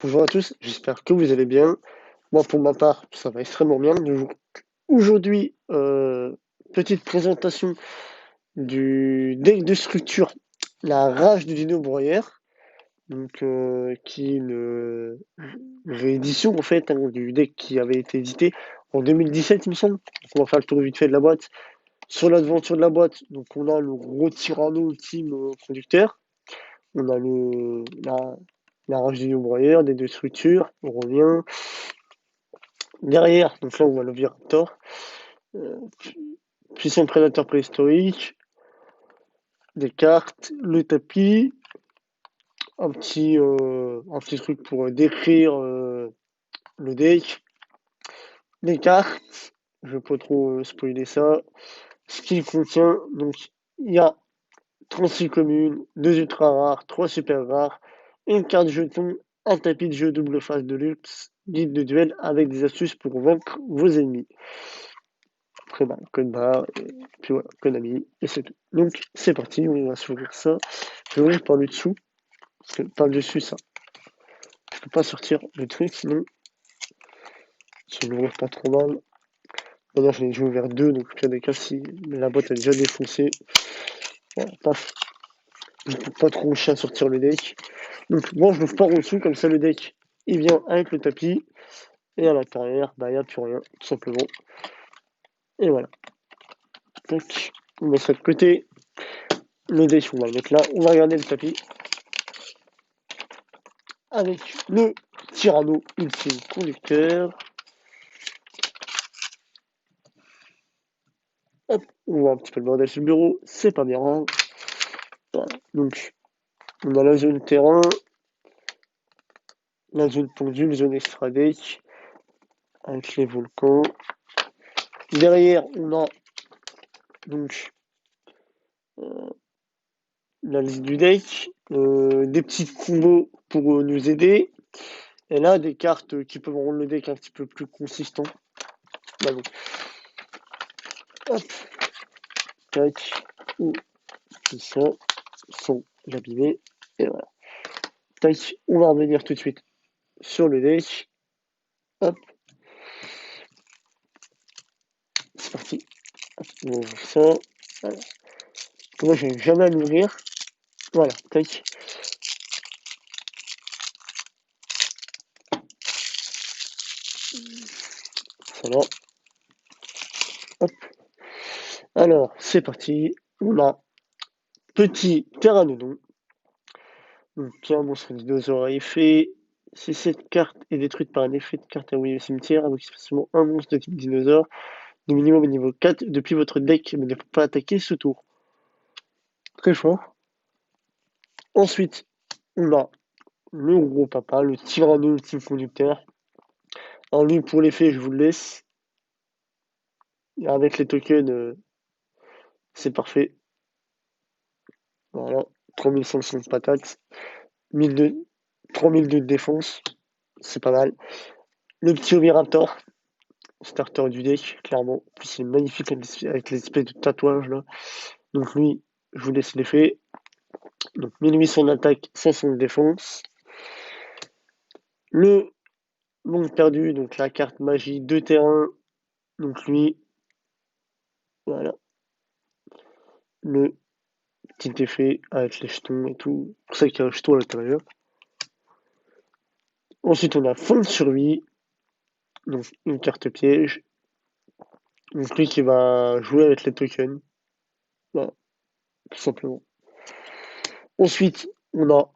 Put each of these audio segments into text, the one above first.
Bonjour à tous, j'espère que vous allez bien. Moi, pour ma part, ça va extrêmement bien. Aujourd'hui, petite présentation du deck de structure, la rage du dino broyeur, qui est une réédition en fait du deck qui avait été édité en 2017, il me semble. Donc, on va faire le tour vite fait de la boîte. Sur l'aventure de la boîte, donc on a le gros Tyranno ultime conducteur, on a la rage du dino broyeur, des deux structures, on revient. Derrière, donc là on voit l'Oviraptor, euh, puissant prédateur préhistorique, des cartes, le tapis, un petit truc pour décrire le deck, les cartes, je ne vais pas trop spoiler ça, ce qu'il contient, donc il y a 36 communes, 2 ultra rares, 3 super rares, une carte jeton, un tapis de jeu double face de luxe, guide de duel avec des astuces pour vaincre vos ennemis. Après, bah, code barre, et puis voilà, Konami, et c'est tout. Donc, c'est parti, on va s'ouvrir ça. Je vais ouvrir par le dessous, parce que par le dessus, ça, je peux pas sortir le truc, sinon, je vais l'ouvrir pas trop mal. D'ailleurs, j'en ai déjà ouvert deux, donc au pire des cas, si la boîte est déjà défoncée, voilà, paf, je peux pas trop chier à sortir le deck. Donc, moi, je l'ouvre pas en dessous, comme ça, le deck, il vient avec le tapis, et à l'intérieur, bah, il n'y a plus rien, tout simplement. Et voilà. Donc, on met ça de côté. Le deck, on va le mettre là. On va regarder le tapis. Avec le Tyranno ultime conducteur. Hop, on voit un petit peu le bordel sur le bureau, c'est pas bien. Hein. Voilà. Donc, on a la zone terrain, la zone pendule, zone extra deck, avec les volcans. Derrière, on a donc la liste du deck, des petits combos pour nous aider. Et là, des cartes qui peuvent rendre le deck un petit peu plus consistant. Bah bon. Hop, tac, ou tout ça, sans l'abîmer. Et voilà. Tac, on va revenir tout de suite sur le deck. Hop, c'est parti. Hop, on ouvre ça. Voilà. Moi, je n'ai jamais à l'ouvrir. Voilà, tac. Voilà. Hop. Alors, c'est parti. On a petit Pteranodon. Donc, qui est un monstre dinosaure à effet. Si cette carte est détruite par un effet de carte envoyée au cimetière, avec spécialement un monstre de type dinosaure, de minimum au niveau 4 depuis votre deck, mais ne peut pas attaquer ce tour. Très fort. Ensuite, on a le gros papa, le Tyranno ultime conducteur. Alors lui, pour l'effet, je vous le laisse. Avec les tokens, c'est parfait. Voilà. 3500 de patates. 1002, 3002 de défense. C'est pas mal. Le petit Oviraptor. Starter du deck, clairement. En plus, il est magnifique avec les espèces de tatouages là. Donc lui, je vous laisse l'effet. Donc 1800 d'attaque, 500 de défense. Le monde perdu, donc la carte magie de terrain. Donc lui, voilà. Le petit effet avec les jetons et tout. C'est pour ça qu'il y a un jeton à l'intérieur. Ensuite, on a fond de survie. Donc une carte piège. Donc lui qui va jouer avec les tokens. Voilà, tout simplement. Ensuite, on a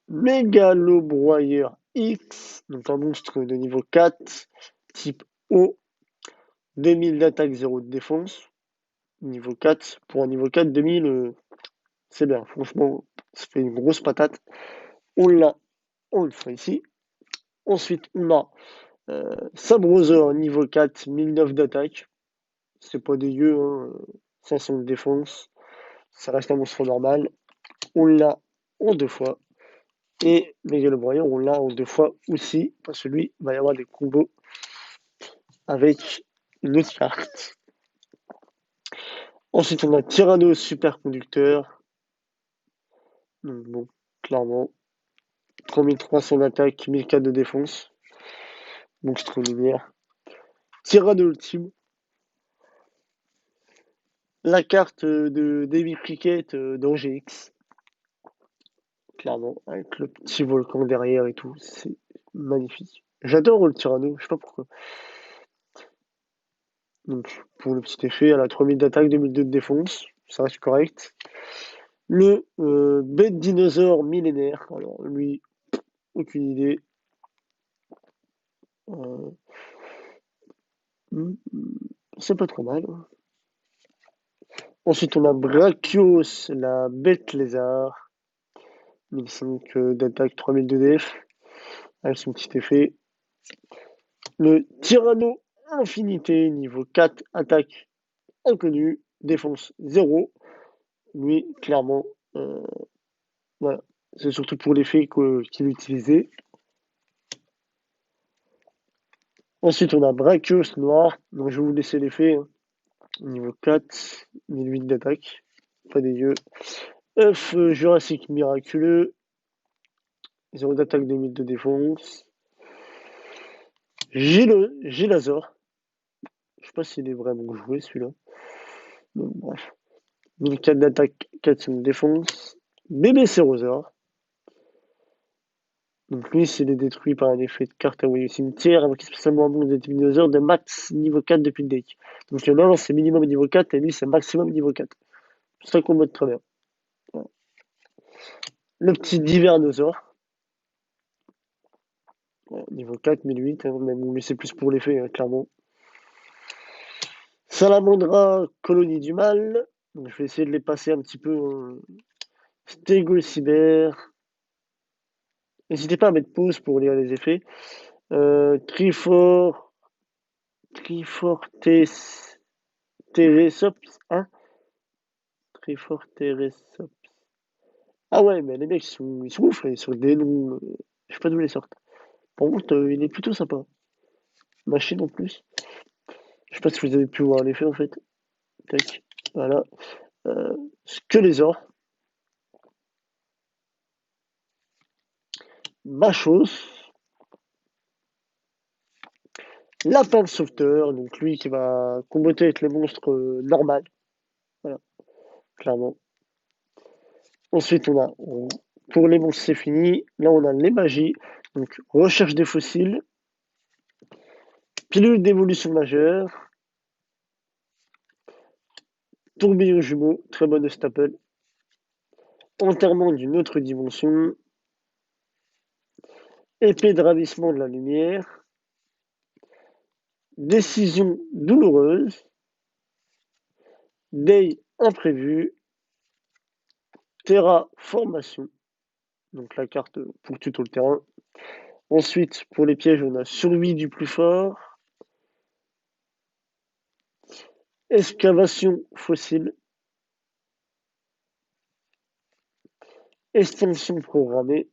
Mégalobroyeur X, donc un monstre de niveau 4, type O, 2000 d'attaque, 0 de défense. Niveau 4, pour un niveau 4, 2000, c'est bien. Franchement, ça fait une grosse patate. On l'a, on le fait ici. Ensuite, on a Sabrosaur, niveau 4, 1009 d'attaque. C'est pas dégueu, hein, 500 de défense. Ça reste un monstre normal. On l'a en deux fois. Et Mégalobroyeur, on l'a en deux fois aussi. Parce que lui, il va y avoir des combos avec une autre carte. Ensuite, on a Tyranno superconducteur. Donc bon, clairement. 3300 d'attaque, 1004 de défense. Monstre lumière. Tyranno ultime. La carte de Davy Cricket dans GX. Clairement, avec le petit volcan derrière et tout. C'est magnifique. J'adore le Tyranno, je sais pas pourquoi. Donc, pour le petit effet, elle a 3000 d'attaque, 2002 de défense. Ça reste correct. Le bête dinosaure millénaire. Alors, lui, aucune idée. Euh, c'est pas trop mal. Ensuite, on a Brachios, la bête lézard. 1005 d'attaque, 3000 de def. Avec son petit effet. Le Tyranno Infinité, niveau 4, attaque inconnue, défense 0. Lui, clairement, voilà. C'est surtout pour l'effet qu'il utilisait. Ensuite, on a Brachios noir. Donc, je vais vous laisser l'effet. Hein. Niveau 4, 1008 d'attaque. Pas dégueu. œuf Jurassique miraculeux. 0 d'attaque, 2000 de défense. Gilazor. Je sais pas s'il est vraiment joué celui-là. Donc, bref. 1004 d'attaque, 400 de défense. Bébé Cérosaure. Donc lui, s'il est détruit par un effet de carte envoyée au cimetière, invoqué spécialement un monstre de dinosaure de max niveau 4 depuis le deck. Donc non, c'est minimum niveau 4 et lui, c'est maximum niveau 4. C'est ça qu'on mode très bien. Voilà. Le petit Divernosaure. Voilà, niveau 4, 1008, hein, mais c'est plus pour l'effet, hein, clairement. Salamandra, colonie du mal. Donc, je vais essayer de les passer un petit peu. Stégocyber. N'hésitez pas à mettre pause pour lire les effets. Trifortes Teresops, hein? Triforteresops. Ah ouais, mais les mecs, ils sont ouf, ils sont des noms. Je sais pas d'où ils sortent. Par contre, il est plutôt sympa. Machine en plus. Je sais pas si vous avez pu voir l'effet en fait. Tac. Voilà. Euh, que les ors. Machos. Lapin de sauveteur. Donc lui qui va comboter avec les monstres normales. Voilà, clairement. Ensuite, on a. Pour les monstres, c'est fini. Là, on a les magies. Donc, recherche des fossiles. Pilule d'évolution majeure. Tourbillon jumeau, très bonne staple. Enterrement d'une autre dimension. Épée de ravissement de la lumière. Décision douloureuse. Day imprévu. Terraformation. Donc la carte pour tuto le terrain. Ensuite, pour les pièges, on a survie du plus fort. Excavation fossile. Extinction programmée.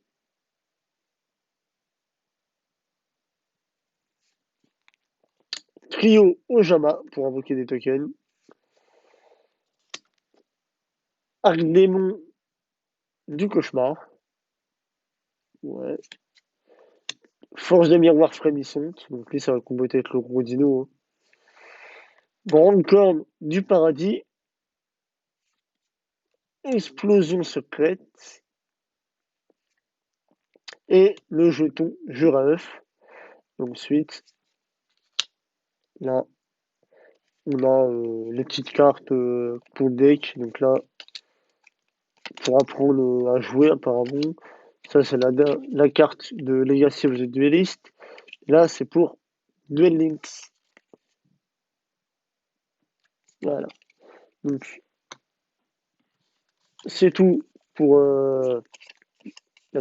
Trio Ojama pour invoquer des tokens. Arc démon du cauchemar. Ouais. Force de miroir frémissante. Donc lui, ça va comboter avec le gros dino. Hein. Grande corne du paradis. Explosion secrète. Et le jeton Jura œuf. Ensuite, là, on a les petites cartes pour le deck. Donc là, pour apprendre à jouer apparemment. Ça, c'est la carte de Legacy of the Duelist. Là, c'est pour Duel Links. Voilà. Donc, c'est tout pour la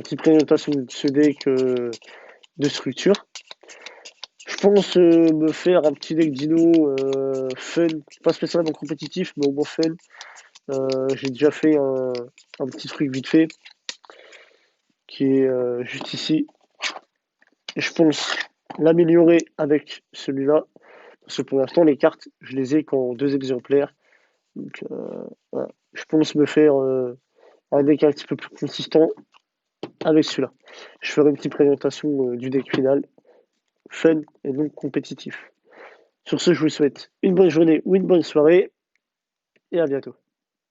petite présentation de ce deck de structure. Je pense me faire un petit deck dino fun, pas spécialement compétitif, mais au moins fun. J'ai déjà fait un petit truc vite fait qui est juste ici. Et je pense l'améliorer avec celui-là. Parce que pour l'instant, les cartes, je les ai qu'en 2 exemplaires. Donc, voilà. Je pense me faire un deck un petit peu plus consistant avec celui-là. Je ferai une petite présentation du deck final, fun et donc compétitif. Sur ce, je vous souhaite une bonne journée ou une bonne soirée et à bientôt.